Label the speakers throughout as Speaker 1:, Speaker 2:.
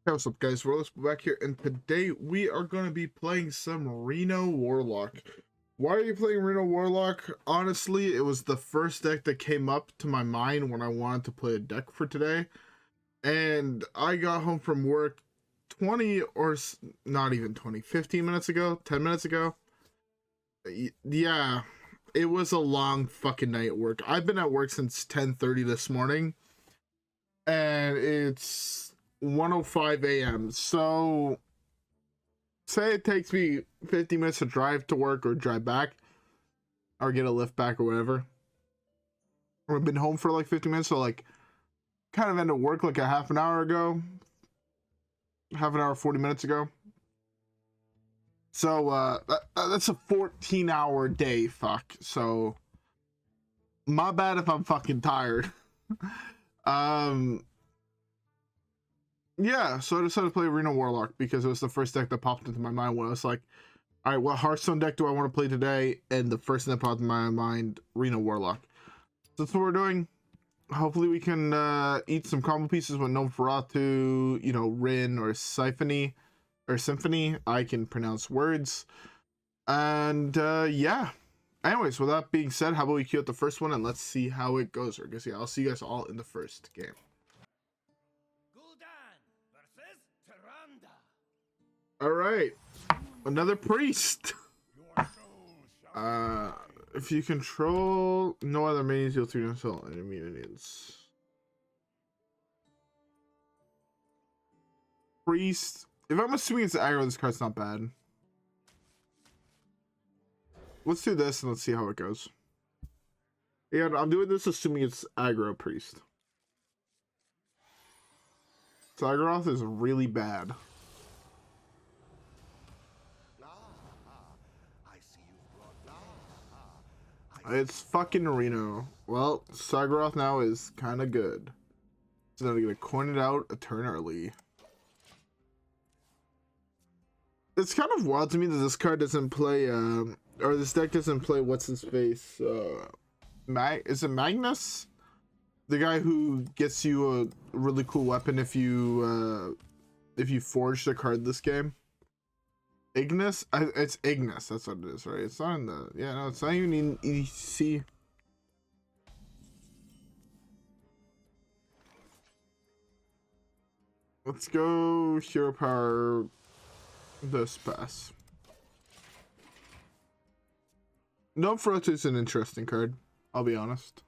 Speaker 1: Hey, what's up, guys? WhirlXbow back here, and today we are going to be playing some Reno Warlock. Why are you playing Reno Warlock? Honestly, it was the first deck that came up to my mind when I wanted to play a deck for today. And I got home from work 20 or not even 20, 15 minutes ago, 10 minutes ago. Yeah, it was a long fucking night at work. I've been at work since 10:30 this morning, and it's 1:05 a.m. So say it takes me 50 minutes to drive to work or drive back or get a lift back or whatever. I've been home for like 50 minutes, so like kind of ended work like a half an hour, 40 minutes ago. So that's a 14-hour day. Fuck. So my bad if I'm fucking tired. Yeah, so I decided to play Reno Warlock because it was the first deck that popped into my mind when I was like, all right, what Hearthstone deck do I want to play today? And the first thing that popped in my mind, Reno Warlock. So that's what we're doing. Hopefully we can eat some combo pieces with Gnomeferatu, you know, Rin or Symphony. I can pronounce words. And yeah. Anyways, with that being said, how about we queue up the first one and let's see how it goes. Or I guess, yeah, I'll see you guys all in the first game. All right, another priest. If you control no other minions, you'll turn yourself enemy minions. Priest. If I'm assuming it's aggro, this card's not bad. Let's do this and let's see how it goes. Yeah, I'm doing this assuming it's aggro priest. Sagarath is really bad. It's fucking Reno. Well, Sagarath now is kind of good. So now we're gonna coin it out a turn early. It's kind of wild to me that this card doesn't play, or this deck doesn't play what's his face. Is it Magnus? The guy who gets you a really cool weapon if you forge the card this game. Ignis? It's Ignis, that's what it is, right? It's not in the... Yeah, no, it's not even in E.T.C. Let's go hero power this pass. Gnomeferatu is an interesting card, I'll be honest.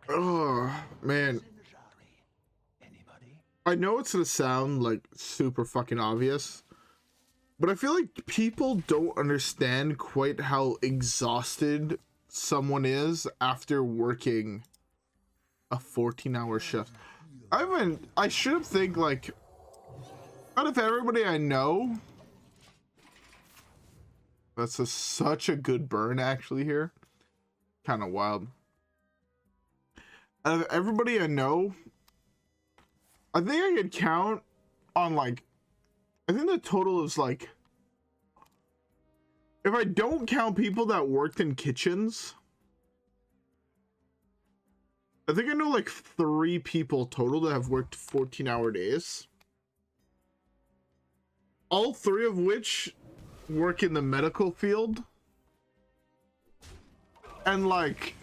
Speaker 1: Oh, man. I know it's gonna sound like super fucking obvious, but I feel like people don't understand quite how exhausted someone is after working a 14-hour shift. I should have think like out of everybody I know, that's such a good burn actually here. Kind of wild. Out of everybody I know, I think I could count on like, I think the total is like, if I don't count people that worked in kitchens, I think I know like 3 people total that have worked 14-hour days. All 3 of which work in the medical field. And like,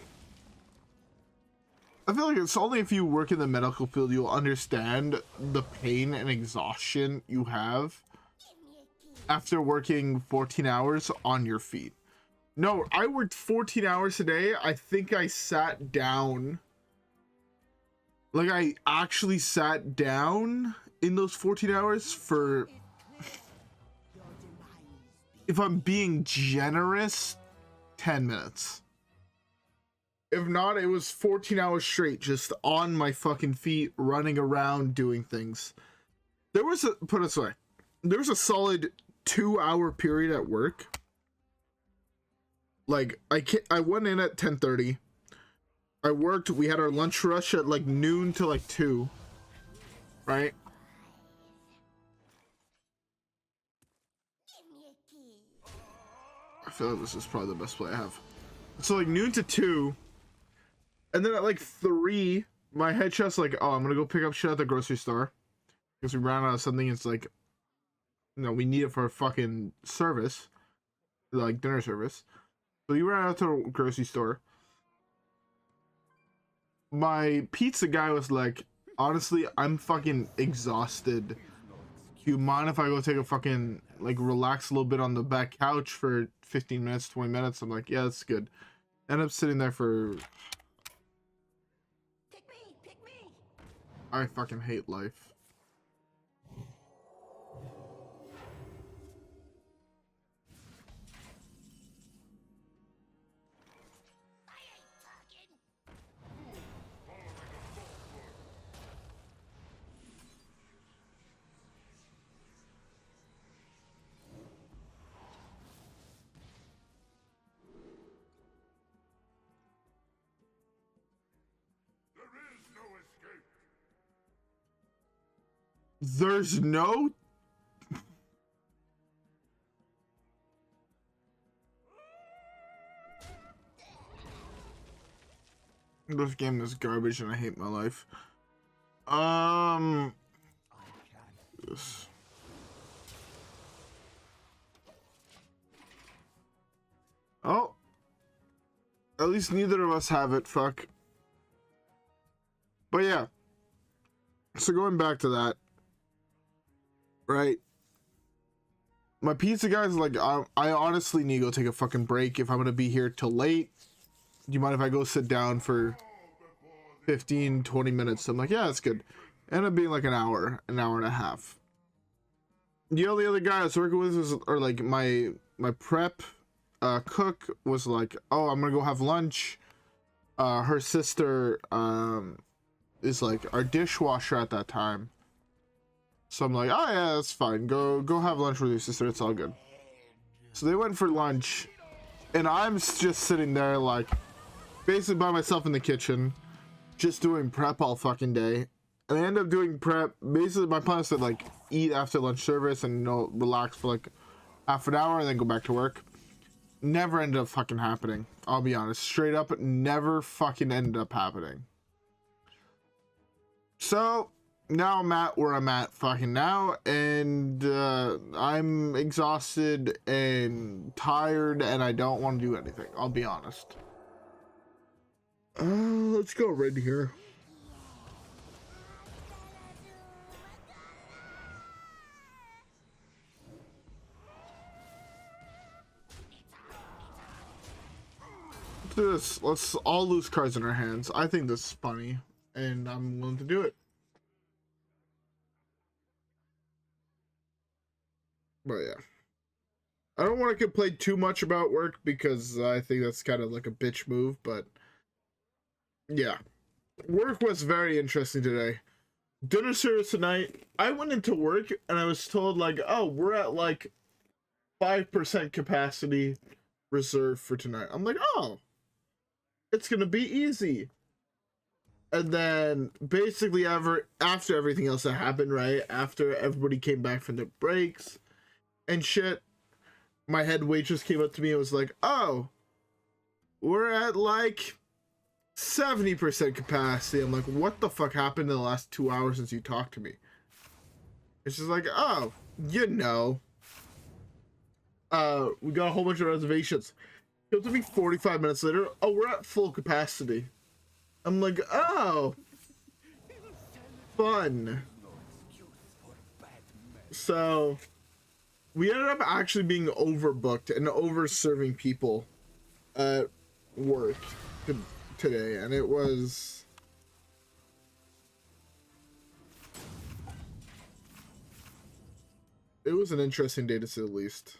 Speaker 1: I feel like it's only if you work in the medical field you'll understand the pain and exhaustion you have after working 14 hours on your feet. No, I worked 14 hours a day. I think I sat down. Like, I actually sat down in those 14 hours for, if I'm being generous, 10 minutes. If not, it was 14 hours straight, just on my fucking feet, running around, doing things. There was a, put it this way, there was a solid 2-hour period at work. Like, I went in at 10:30. I worked, we had our lunch rush at like noon to like 2. Right? I feel like this is probably the best play I have. So like noon to 2. And then at like 3, my head chest like, oh, I'm gonna go pick up shit at the grocery store because we ran out of something. It's like, you know, we need it for a fucking service, like dinner service. So we ran out to the grocery store. My pizza guy was like, honestly, I'm fucking exhausted. Do you mind if I go take a fucking, like, relax a little bit on the back couch for 15 minutes, 20 minutes? I'm like, yeah, that's good. End up sitting there for...
Speaker 2: Pick me.
Speaker 1: I fucking hate life. There's no... This game is garbage and I hate my life. Yes. Oh. At least neither of us have it, fuck. But yeah. So going back to that. Right. My pizza guy's like, I honestly need to go take a fucking break if I'm gonna be here till late. Do you mind if I go sit down for 15, 20 minutes? I'm like, yeah, that's good. Ended up being like an hour and a half. The only other guy I was working with was, or like my prep cook was like, oh, I'm gonna go have lunch. Her sister is like our dishwasher at that time. So I'm like, oh yeah, that's fine. Go have lunch with your sister. It's all good. So they went for lunch, and I'm just sitting there like, basically by myself in the kitchen, just doing prep all fucking day. And I end up doing prep. Basically, my plan is to like eat after lunch service and, you know, relax for like half an hour and then go back to work. Never ended up fucking happening. I'll be honest. Straight up, never fucking ended up happening. So now I'm at where I'm at fucking now, and I'm exhausted and tired, and I don't want to do anything. I'll be honest. Let's go right here. Let's do this. Let's all lose cards in our hands. I think this is funny, and I'm willing to do it. But yeah. I don't want to complain too much about work because I think that's kind of like a bitch move, but yeah. Work was very interesting today. Dinner service tonight. I went into work and I was told like, oh, we're at like 5% capacity reserved for tonight. I'm like, oh, it's gonna be easy. And then basically after everything else that happened, right? After everybody came back from their breaks and shit, my head waitress came up to me and was like, oh, we're at like 70% capacity. I'm like, what the fuck happened in the last 2 hours since you talked to me? It's just like, oh, you know. We got a whole bunch of reservations. It took me 45 minutes later. Oh, we're at full capacity. I'm like, oh, fun. So we ended up actually being overbooked and over serving people at work today, and it was an interesting day to say the least.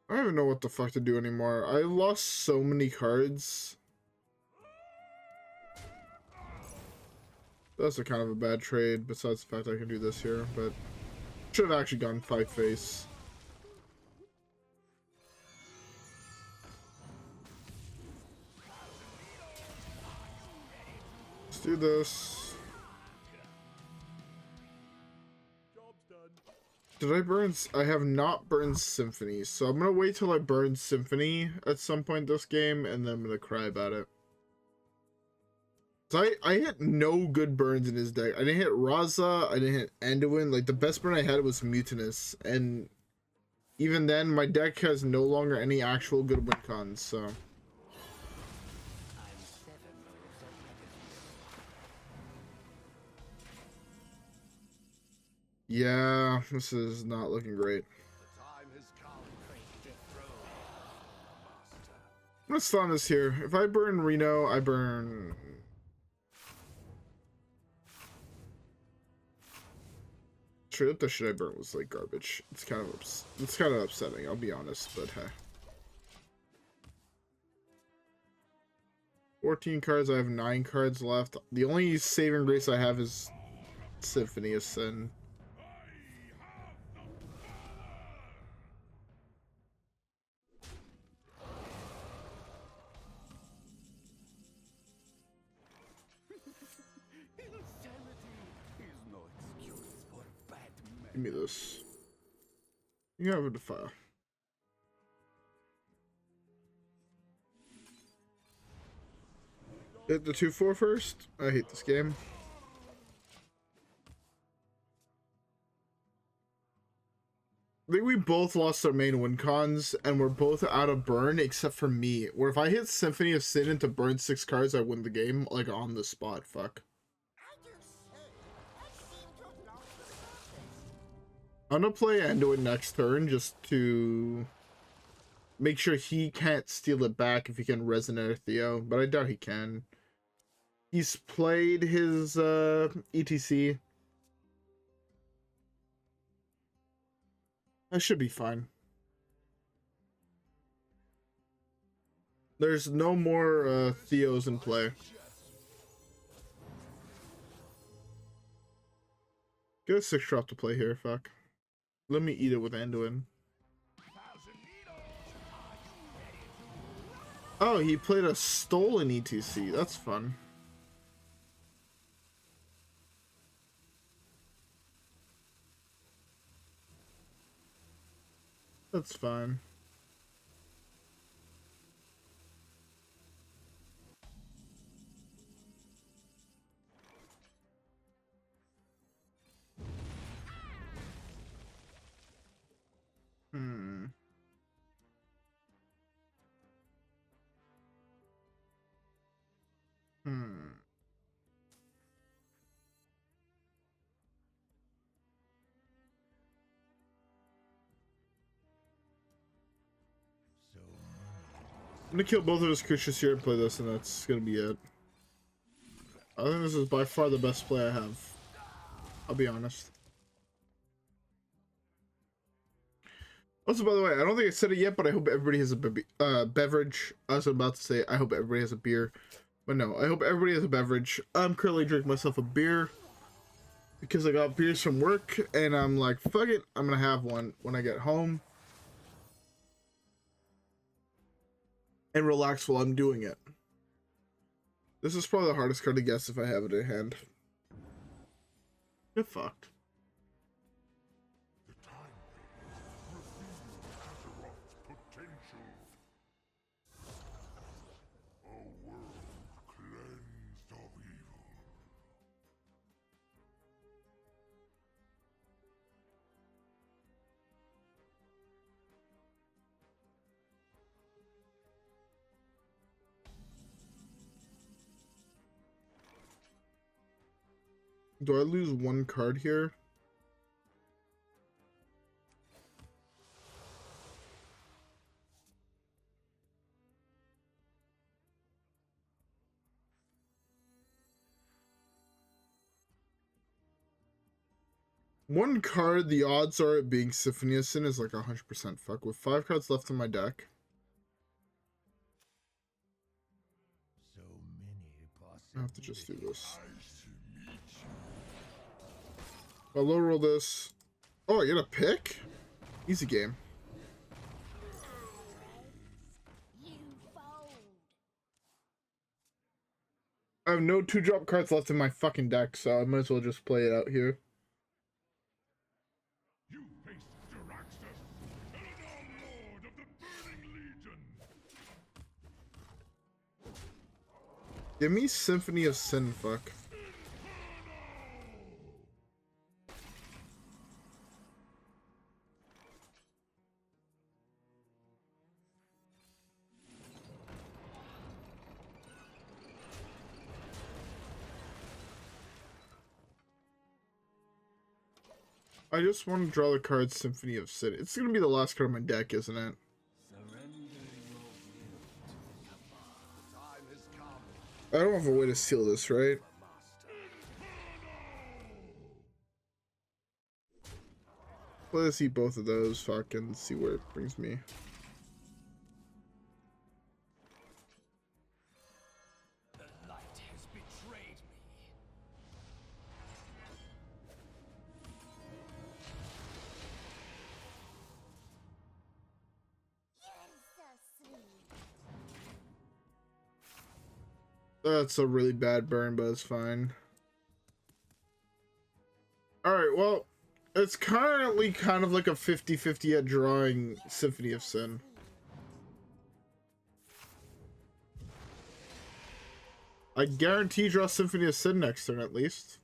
Speaker 1: I don't even know what the fuck to do anymore. I lost so many cards. That's a kind of a bad trade, besides the fact I can do this here, but should have actually gone 5-face. Let's do this. Did I burn? I have not burned Symphony, so I'm gonna wait till I burn Symphony at some point this game, and then I'm gonna cry about it. So I hit no good burns in his deck. I didn't hit Raza, I didn't hit Anduin. Like the best burn I had was Mutinous, and even then my deck has no longer any actual good win cons, so. Yeah, this is not looking great. I'm gonna stun this here. If I burn Reno, I burn. Straight up, the shit I burnt was like garbage. It's kind of upsetting. I'll be honest, but hey. 14 cards. I have 9 cards left. The only saving grace I have is Symphony of Sin. Give me this. You have a Defile. Hit the 2/4 first. I hate this game. I think we both lost our main win cons, and we're both out of burn except for me. Where if I hit Symphony of Sin into burn 6 cards, I win the game, like on the spot. Fuck. I'm gonna play Anduin next turn just to make sure he can't steal it back if he can resonate Theo, but I doubt he can. He's played his E.T.C. That should be fine. There's no more Theos in play. Get a 6-drop to play here, fuck. Let me eat it with Anduin. Oh, he played a stolen E.T.C. That's fun. That's fine. I'm gonna kill both of his creatures here and play this, and that's gonna be it. I think this is by far the best play I have. I'll be honest. Also, by the way, I don't think I said it yet, but I hope everybody has a beverage. I was about to say, I hope everybody has a beer. But no, I hope everybody has a beverage. I'm currently drinking myself a beer because I got beers from work, and I'm like, fuck it, I'm gonna have one when I get home and relax while I'm doing it. This is probably the hardest card to guess if I have it in hand. Get fucked. Do I lose one card here? One card, the odds are it being Symphony of Sin is like 100% fuck. With 5 cards left in my deck. I have to just do this. I'll low roll this. Oh, I get a pick? Easy game. I have no 2-drop cards left in my fucking deck, so I might as well just play it out here. Give me Symphony of Sin, fuck. I just want to draw the card Symphony of Sin. It's gonna be the last card in my deck, isn't it? I don't have a way to seal this, right? Let's see both of those, fucking see where it brings me.
Speaker 2: The light has betrayed me.
Speaker 1: That's a really bad burn, but it's fine. Alright, well, it's currently kind of like a 50-50 at drawing Symphony of Sin. I guarantee draw Symphony of Sin next turn at least.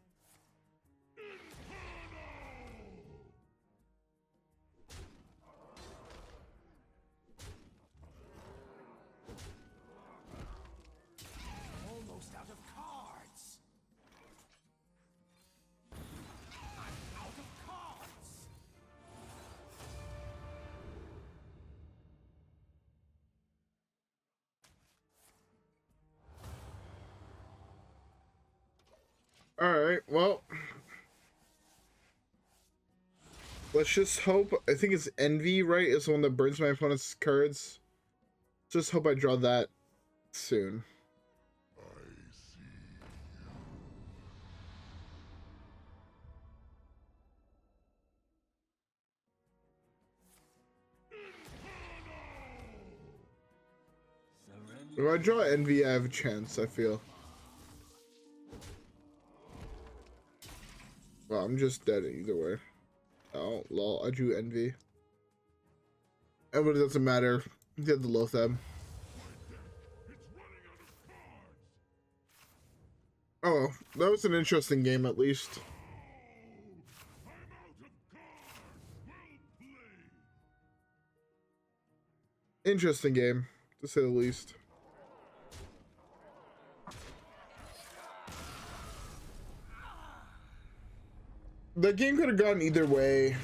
Speaker 2: Almost out of cards. I'm out of cards.
Speaker 1: Alright, well. Let's just hope. I think it's Envy, right? Is the one that burns my opponent's cards. Just hope I draw that soon. If I draw Envy, I have a chance, I feel. Well, I'm just dead either way. Oh, lol, I drew Envy. But it doesn't matter. Get the Loatheb. Oh, that was an interesting game at least. Interesting game, to say the least. The game could have gone either way.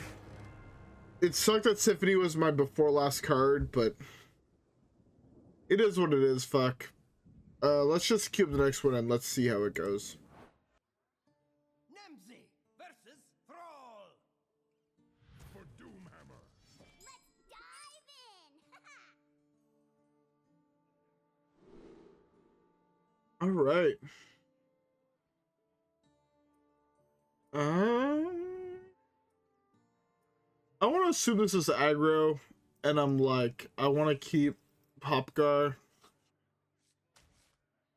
Speaker 1: It sucked that Symphony was my before last card, but it is what it is, fuck. Let's just cube the next one and let's see how it goes.
Speaker 2: Nemzi versus Thrall.
Speaker 3: For Doomhammer.
Speaker 4: Let's dive in!
Speaker 1: All right. I want to assume this is aggro, and I'm like, I want to keep Popgar.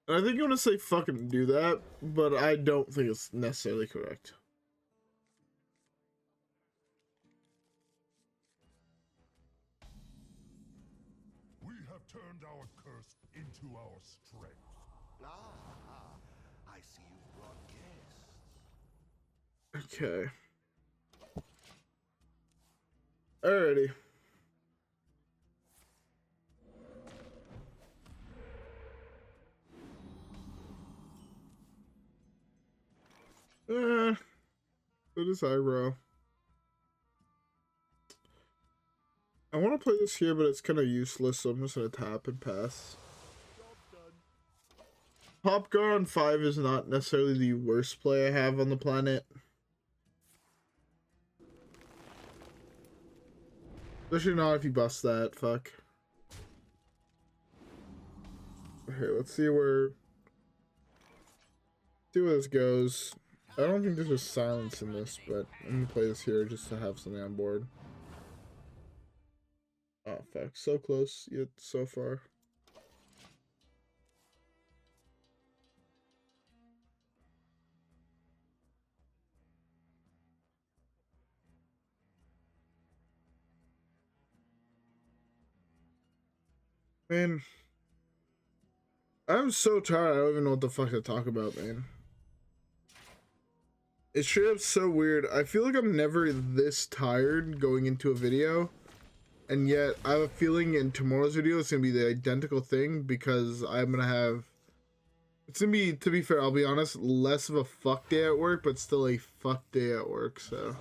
Speaker 1: And I think you want to say fucking do that, but I don't think it's necessarily correct.
Speaker 3: We have turned our curse into our strength.
Speaker 2: I see you've brought guests.
Speaker 1: Okay. Alrighty. It is aggro. I want to play this here, but it's kind of useless, so I'm just going to tap and pass. Popgar on 5 is not necessarily the worst play I have on the planet. Especially not if you bust that, fuck. Okay, let's see where this goes. I don't think there's a silence in this, but I'm gonna play this here just to have something on board. Oh fuck, so close yet so far. Man, I'm so tired. I don't even know what the fuck to talk about, man. It's straight up so weird. I feel like I'm never this tired going into a video, and yet I have a feeling in tomorrow's video it's gonna be the identical thing because I'm gonna have. It's gonna be, to be fair, I'll be honest, less of a fuck day at work, but still a fuck day at work. So,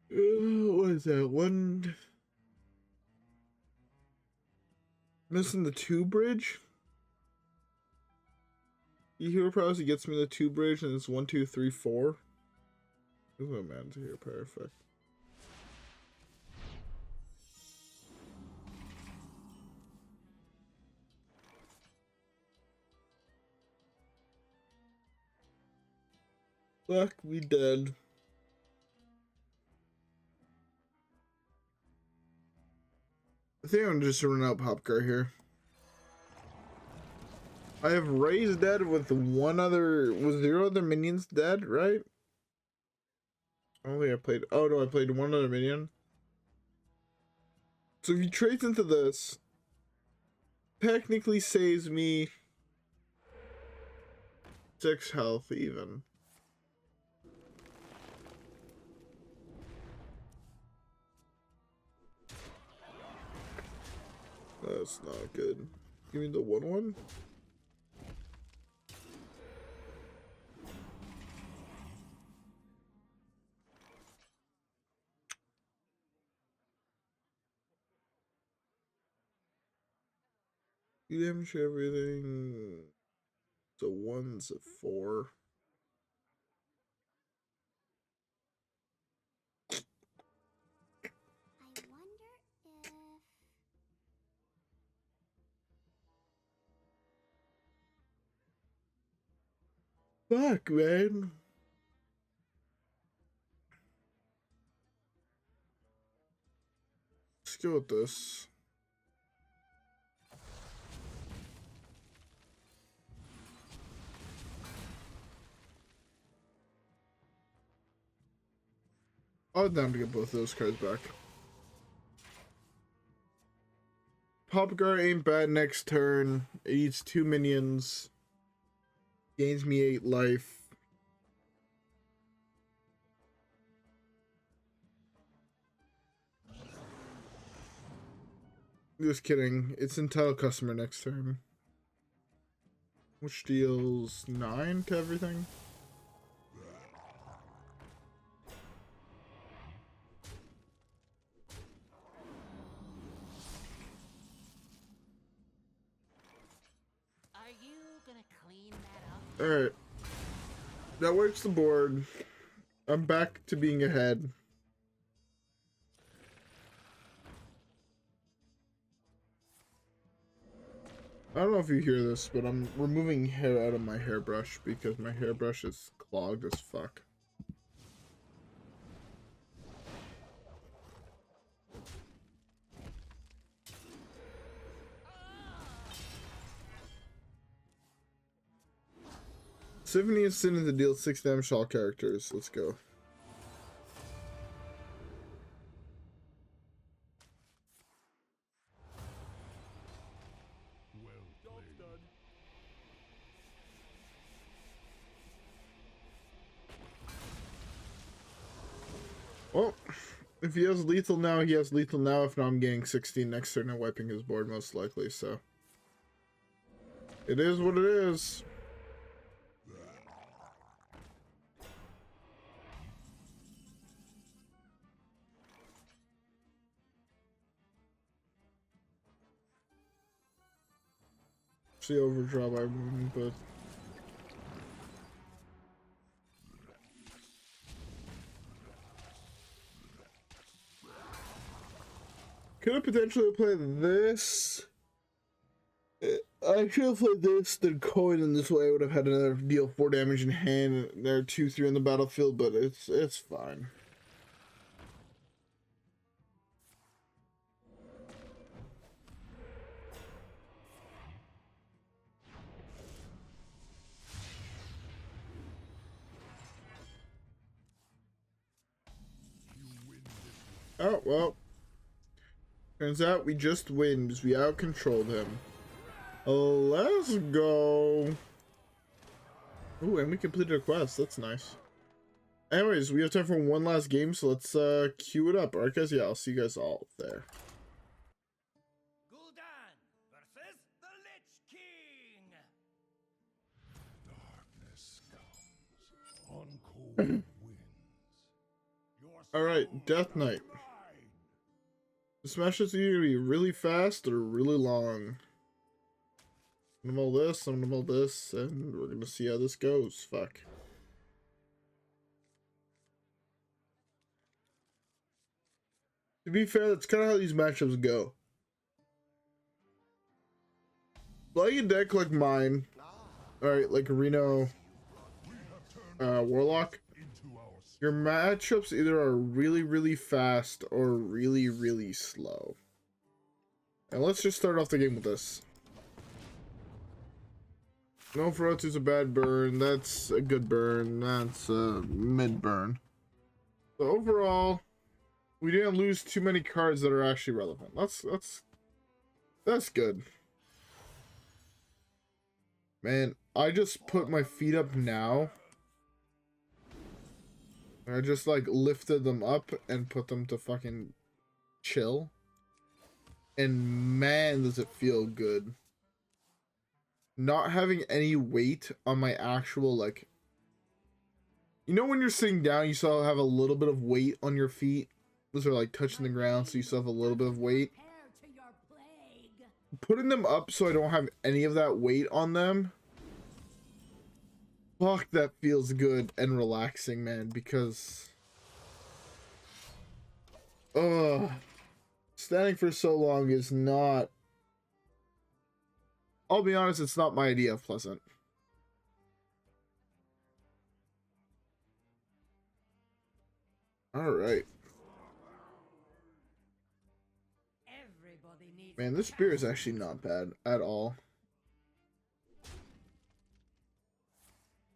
Speaker 1: what is that? One missing the 2 bridge. Hero Prophecy gets me the 2 bridge, and it's 1, 2, 3, 4. Ooh, a man's here, perfect. Fuck, we dead. I think I'm just running out Popcar here. I have Ray's dead with 1 other, with 0 other minions dead, right? I don't think I played, oh no, I played 1 other minion. So if he trades into this, technically saves me 6 health even. That's not good. Give me the 1/1. You damage everything. So 1's a 4.
Speaker 4: I wonder if...
Speaker 1: Fuck, man. Let's go with this. I was down to get both of those cards back. Popgar ain't bad next turn. It eats 2 minions. Gains me 8 life. Just kidding. It's entitled customer next turn. Which deals 9 to everything.
Speaker 5: Are you gonna clean that up?
Speaker 1: Alright. That works the board. I'm back to being ahead. I don't know if you hear this, but I'm removing hair out of my hairbrush because my hairbrush is clogged as fuck. Symphony is sitting to deal 6 damage to all characters. Let's go. Well, if he has lethal now, he has lethal now. If not, I'm getting 16 next turn and wiping his board most likely, so. It is what it is. See overdraw by movement, but. Could have potentially played this. I should have played this, then coin, and this way I would have had another deal 4 damage in hand. There are 2-3 on the battlefield, but it's fine. Oh well. Turns out we just win because we out-controlled him. Let's go. Ooh, and we completed a quest. That's nice. Anyways, we have time for one last game, so let's queue it up. Alright, guys, yeah, I'll see you guys all there.
Speaker 2: Gul'dan versus the Lich King.
Speaker 3: Darkness comes on cold winds.
Speaker 2: Your
Speaker 1: Alright, Death Knight.
Speaker 2: mine.
Speaker 1: This match is either gonna be really fast or really long. I'm gonna mull this, I'm gonna mull this, and we're gonna see how this goes. Fuck. To be fair, that's kind of how these matchups go. Playing a deck like mine, alright, like Reno Warlock,
Speaker 3: Into our strength.
Speaker 1: your matchups either are really, really fast or really, really slow. And let's just start off the game with this. Gnomeferatu's a bad burn, that's a good burn, that's a mid burn. So overall, we didn't lose too many cards that are actually relevant. That's good. Man, I just put my feet up now. I just like lifted them up and put them to fucking chill. And man, does it feel good. Not having any weight on my actual, like, you know when you're sitting down, you still have a little bit of weight on your feet? Those are like touching the ground, so you still have a little bit of weight.
Speaker 5: Prepare to your plague.
Speaker 1: Putting them up so I don't have any of that weight on them. Fuck, that feels good and relaxing, man, because... standing for so long is not... I'll be honest, it's not my idea of pleasant. Alright.
Speaker 5: Everybody needs
Speaker 1: Man, this spear is actually not bad at all.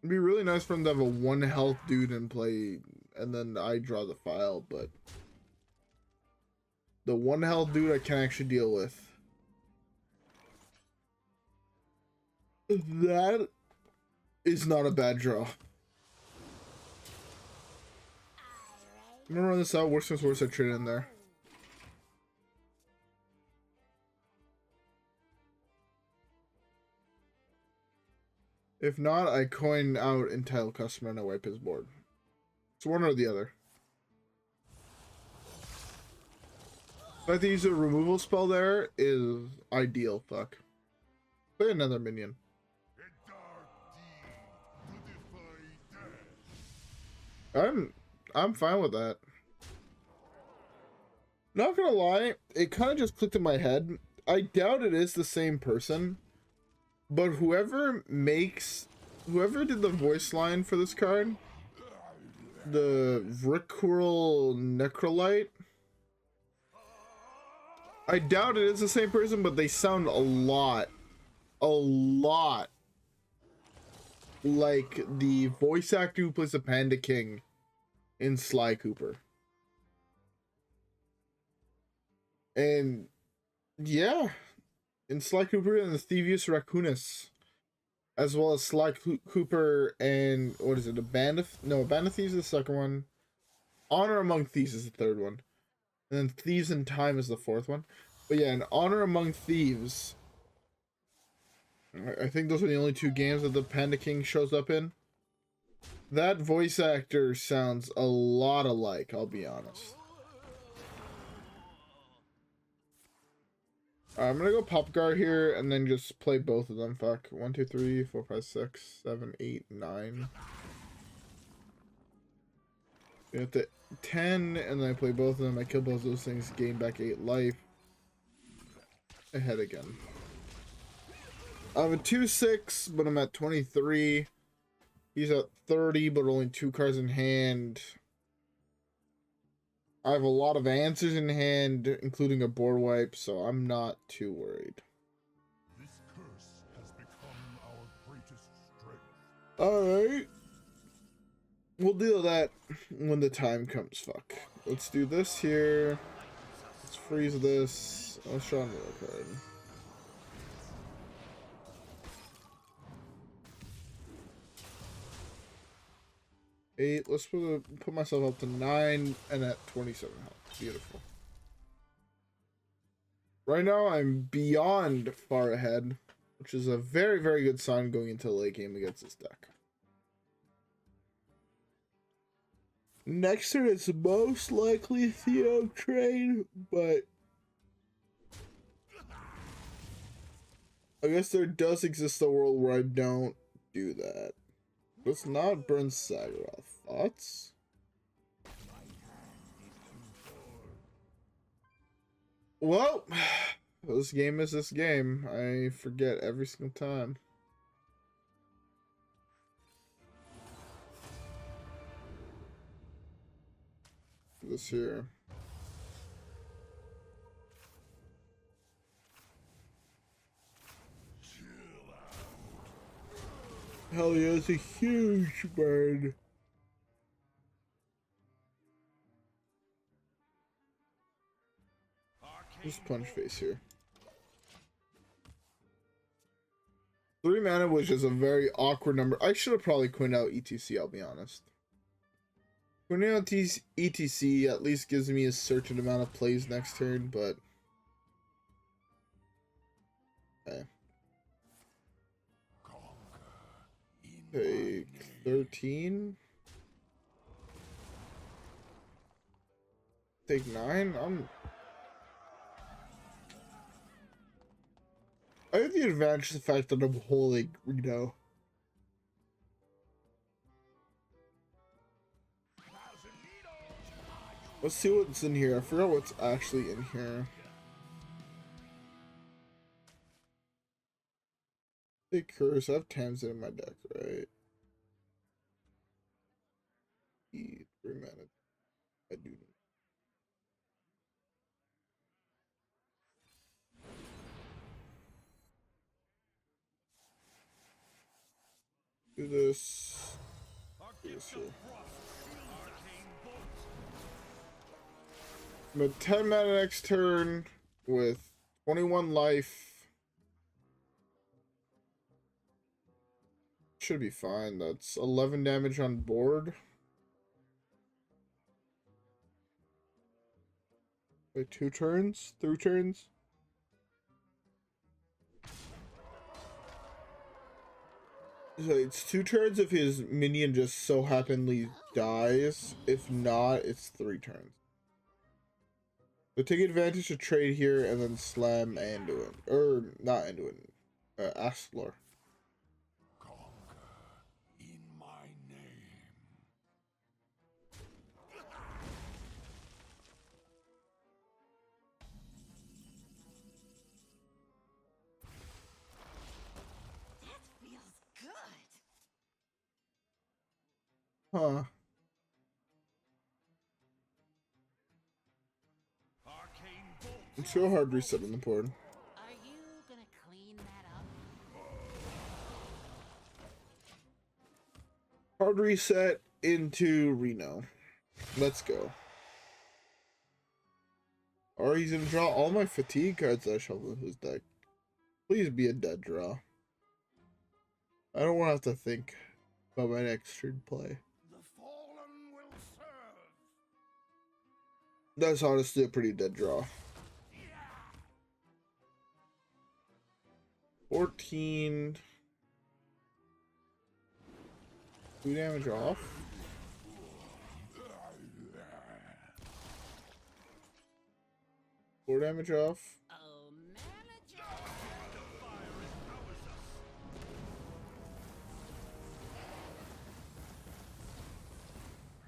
Speaker 1: It'd be really nice for him to have a 1 health dude and play, and then I draw the file, but... the 1 health dude I can actually deal with. That is not a bad draw. I'm gonna run this out. Worst comes worst, I trade in there. If not, I coin out Entitled Customer and I wipe his board. It's one or the other. If I have to use a removal spell there is ideal. Fuck. Play another minion.
Speaker 3: A dark deed to defy death.
Speaker 1: I'm fine with that. Not gonna lie, it kind of just clicked in my head. I doubt it is the same person, but whoever did the voice line for this card, the Ritual Necrolite, I doubt it is the same person, but they sound a lot like the voice actor who plays the Panda King in Sly Cooper. And yeah, in Sly Cooper and the Thievius Raccoonus, as well as Sly Cooper and what is it? A Band of Thieves is the second one. Honor Among Thieves is the third one, and then Thieves in Time is the fourth one. But yeah, in Honor Among Thieves, I think those are the only 2 games that the Panda King shows up in. That voice actor sounds a lot alike, I'll be honest. I'm gonna go Popgar here and then just play both of them. Fuck. 1, 2, 3, 4, 5, 6, 7, 8, 9. We have to 10 and then I play both of them. I kill both of those things, gain back 8 life. Ahead again. I have a 2/6, but I'm at 23. He's at 30, but only 2 cards in hand. I have a lot of answers in hand, including a board wipe, so I'm not too worried.
Speaker 3: This curse has become our greatest strength.
Speaker 1: Alright. We'll deal with that when the time comes. Fuck. Let's do this here. Let's Let's freeze this. Let's try another card. 8. Let's put myself up to 9 and at 27 health. Beautiful. Right now, I'm beyond far ahead, which is a very, very good sign going into the late game against this deck. Next turn, it's most likely Theo trade, but I guess there does exist a world where I don't do that. Let's not burn Sagara. Thoughts? Well, this game is this game. I forget every single time. This here. Hell yeah, it's a huge bird. Just punch face here. 3 mana, which is a very awkward number. I should have probably quit out E.T.C, I'll be honest. Quitting out E.T.C at least gives me a certain amount of plays next turn, but okay. Take 13. Take 9. I have the advantage of the fact that I'm holding Reno. Let's see what's in here. I forgot what's actually in here. Big curse. I have Tamsin in my deck, right? 3 mana. I do. Do this. Do this here. I'm at 10 mana next turn with 21 life. Should be fine. That's 11 damage on board. Wait, 2 turns? 3 turns? So it's 2 turns if his minion just so happenly dies. If not, it's 3 turns. So take advantage to trade here and then slam Anduin. Or not Anduin. Astalor.
Speaker 3: In my name.
Speaker 5: That feels good.
Speaker 1: Huh. Let's go hard reset on the board.
Speaker 5: Are you gonna clean that up?
Speaker 1: Hard reset into Reno. Let's go. Or he's gonna draw all my fatigue cards that I shuffle in his deck. Please be a dead draw. I don't want to have to think about my next turn play.
Speaker 2: The fallen will serve.
Speaker 1: That's honestly a pretty dead draw. 14. 2 damage off. Four damage off.
Speaker 5: Oh, manager.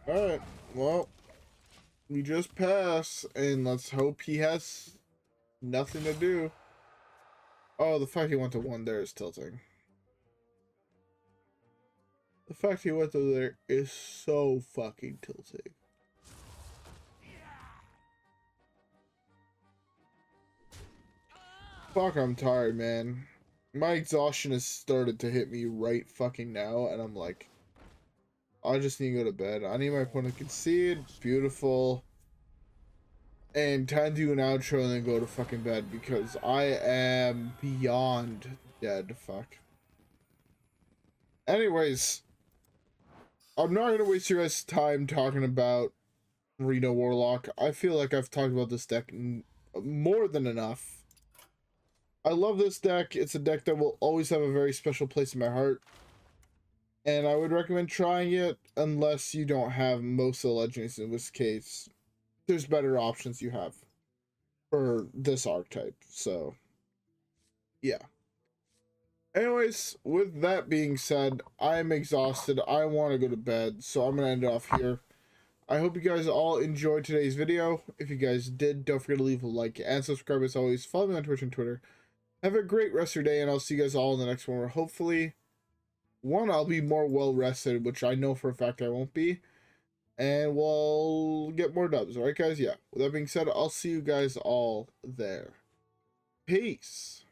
Speaker 1: Alright, well, we just pass, and let's hope he has nothing to do. Oh, the fact he went to 1 there is tilting. The fact he went to there is so fucking tilting. Fuck, I'm tired, man. My exhaustion has started to hit me right fucking now, and I'm like, I just need to go to bed. I need my opponent to concede. Beautiful. and time to do an outro and then go to fucking bed because I am beyond dead. Fuck. Anyways, I'm not gonna waste your guys' time talking about Reno Warlock. I feel like I've talked about this deck more than enough. I love this deck. It's a deck that will always have a very special place in my heart. And I would recommend trying it unless you don't have most of the legendaries, in which case there's better options you have for this archetype. So, yeah. Anyways, with that being said, I'm exhausted. I want to go to bed, so I'm going to end it off here. I hope you guys all enjoyed today's video. If you guys did, don't forget to leave a like and subscribe as always. Follow me on Twitch and Twitter. Have a great rest of your day, and I'll see you guys all in the next one where hopefully, one, I'll be more well-rested, which I know for a fact I won't be, and we'll get more dubs. Alright, guys? Yeah. With that being said, I'll see you guys all there. Peace.